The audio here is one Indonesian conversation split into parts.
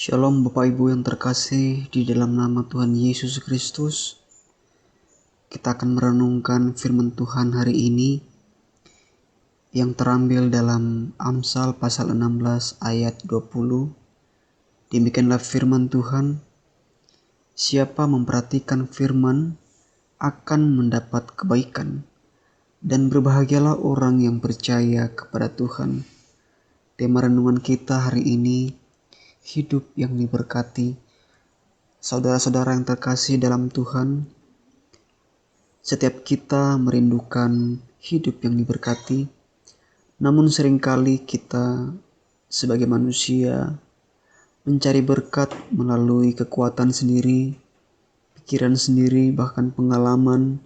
Shalom Bapak Ibu yang terkasih di dalam nama Tuhan Yesus Kristus. Kita akan merenungkan firman Tuhan hari ini yang terambil dalam Amsal pasal 16 ayat 20. Demikianlah firman Tuhan, siapa memperhatikan firman akan mendapat kebaikan, dan berbahagialah orang yang percaya kepada Tuhan. Tema renungan kita hari ini, hidup yang diberkati. Saudara-saudara yang terkasih dalam Tuhan, setiap kita merindukan hidup yang diberkati, namun seringkali kita sebagai manusia mencari berkat melalui kekuatan sendiri, pikiran sendiri, bahkan pengalaman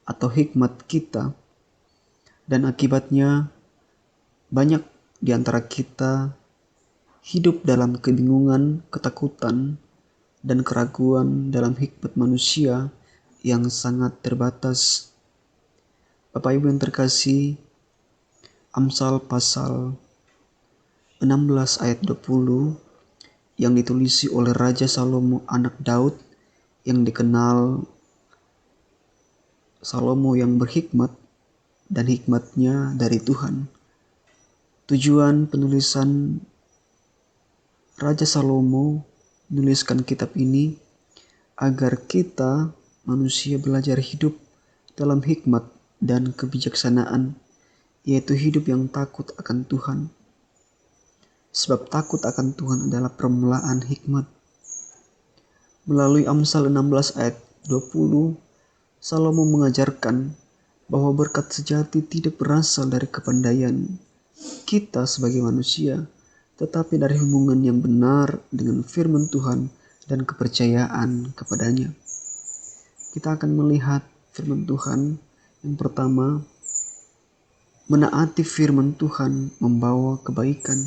atau hikmat kita. Dan akibatnya banyak di antara kita hidup dalam kebingungan, ketakutan, dan keraguan dalam hikmat manusia yang sangat terbatas. Bapak Ibu yang terkasih, Amsal pasal 16 ayat 20 yang ditulisi oleh Raja Salomo anak Daud yang dikenal Salomo yang berhikmat dan hikmatnya dari Tuhan. Tujuan penulisan Raja Salomo menuliskan kitab ini agar kita manusia belajar hidup dalam hikmat dan kebijaksanaan, yaitu hidup yang takut akan Tuhan. Sebab takut akan Tuhan adalah permulaan hikmat. Melalui Amsal 16 ayat 20, Salomo mengajarkan bahwa berkat sejati tidak berasal dari kepandaian kita sebagai manusia, tetapi dari hubungan yang benar dengan firman Tuhan dan kepercayaan kepadanya. Kita akan melihat firman Tuhan. Yang pertama, menaati firman Tuhan membawa kebaikan.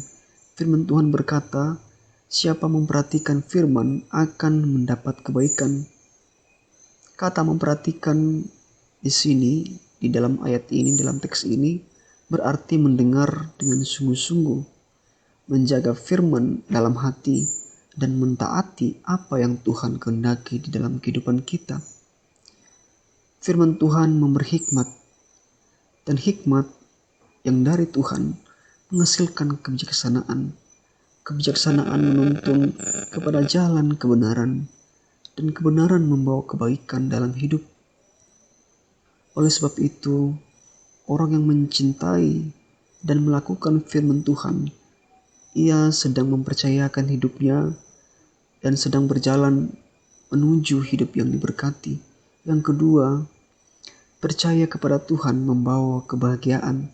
Firman Tuhan berkata, siapa memperhatikan firman akan mendapat kebaikan. Kata memperhatikan di sini, di dalam ayat ini, dalam teks ini, berarti mendengar dengan sungguh-sungguh, menjaga firman dalam hati, dan mentaati apa yang Tuhan kehendaki di dalam kehidupan kita. Firman Tuhan memberi hikmat, dan hikmat yang dari Tuhan menghasilkan kebijaksanaan. Kebijaksanaan menuntun kepada jalan kebenaran, dan kebenaran membawa kebaikan dalam hidup. Oleh sebab itu, orang yang mencintai dan melakukan firman Tuhan, ia sedang mempercayakan hidupnya dan sedang berjalan menuju hidup yang diberkati. Yang kedua, percaya kepada Tuhan membawa kebahagiaan.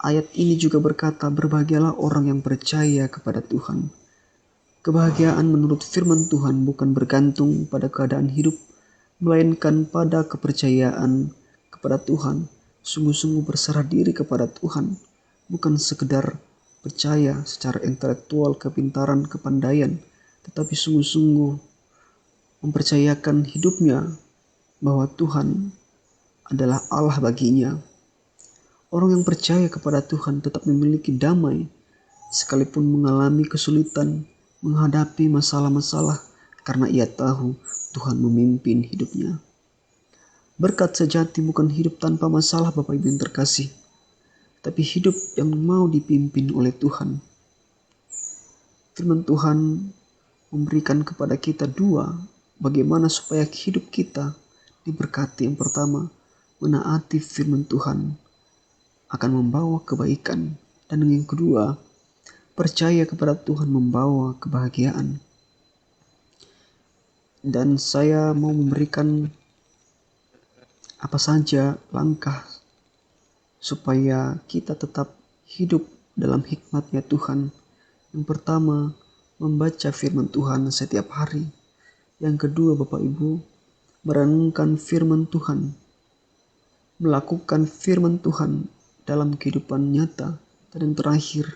Ayat ini juga berkata, berbahagialah orang yang percaya kepada Tuhan. Kebahagiaan menurut firman Tuhan bukan bergantung pada keadaan hidup, melainkan pada kepercayaan kepada Tuhan. Sungguh-sungguh berserah diri kepada Tuhan, bukan sekedar percaya secara intelektual, kepintaran, kepandaian, tetapi sungguh-sungguh mempercayakan hidupnya bahwa Tuhan adalah Allah baginya. Orang yang percaya kepada Tuhan tetap memiliki damai, sekalipun mengalami kesulitan, menghadapi masalah-masalah, karena ia tahu Tuhan memimpin hidupnya. Berkat sejati bukan hidup tanpa masalah, Bapak Ibu yang terkasih, tapi hidup yang mau dipimpin oleh Tuhan. Firman Tuhan memberikan kepada kita dua, bagaimana supaya hidup kita diberkati. Yang pertama, menaati firman Tuhan akan membawa kebaikan, dan yang kedua, percaya kepada Tuhan membawa kebahagiaan. Dan saya mau memberikan apa saja langkah supaya kita tetap hidup dalam hikmatnya Tuhan. Yang pertama, membaca firman Tuhan setiap hari. Yang kedua, Bapak Ibu, merenungkan firman Tuhan, melakukan firman Tuhan dalam kehidupan nyata. Dan yang terakhir,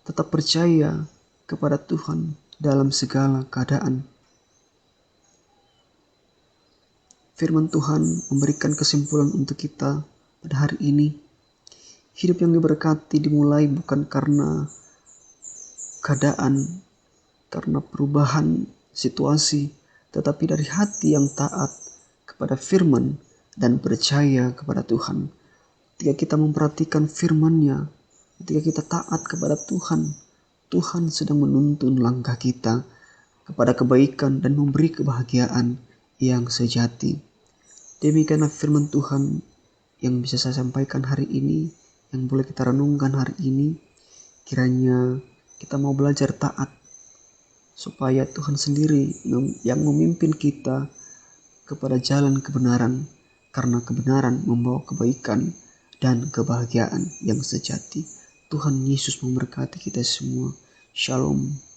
tetap percaya kepada Tuhan dalam segala keadaan. Firman Tuhan memberikan kesimpulan untuk kita pada hari ini. Hidup yang diberkati dimulai bukan karena keadaan karena perubahan situasi, tetapi dari hati yang taat kepada firman dan percaya kepada Tuhan. Ketika kita memperhatikan firman-Nya, ketika kita taat kepada Tuhan, Tuhan sedang menuntun langkah kita kepada kebaikan dan memberi kebahagiaan yang sejati. Demikianlah firman Tuhan yang bisa saya sampaikan hari ini, yang boleh kita renungkan hari ini. Kiranya kita mau belajar taat, supaya Tuhan sendiri yang memimpin kita kepada jalan kebenaran, karena kebenaran membawa kebaikan dan kebahagiaan yang sejati. Tuhan Yesus memberkati kita semua. Shalom.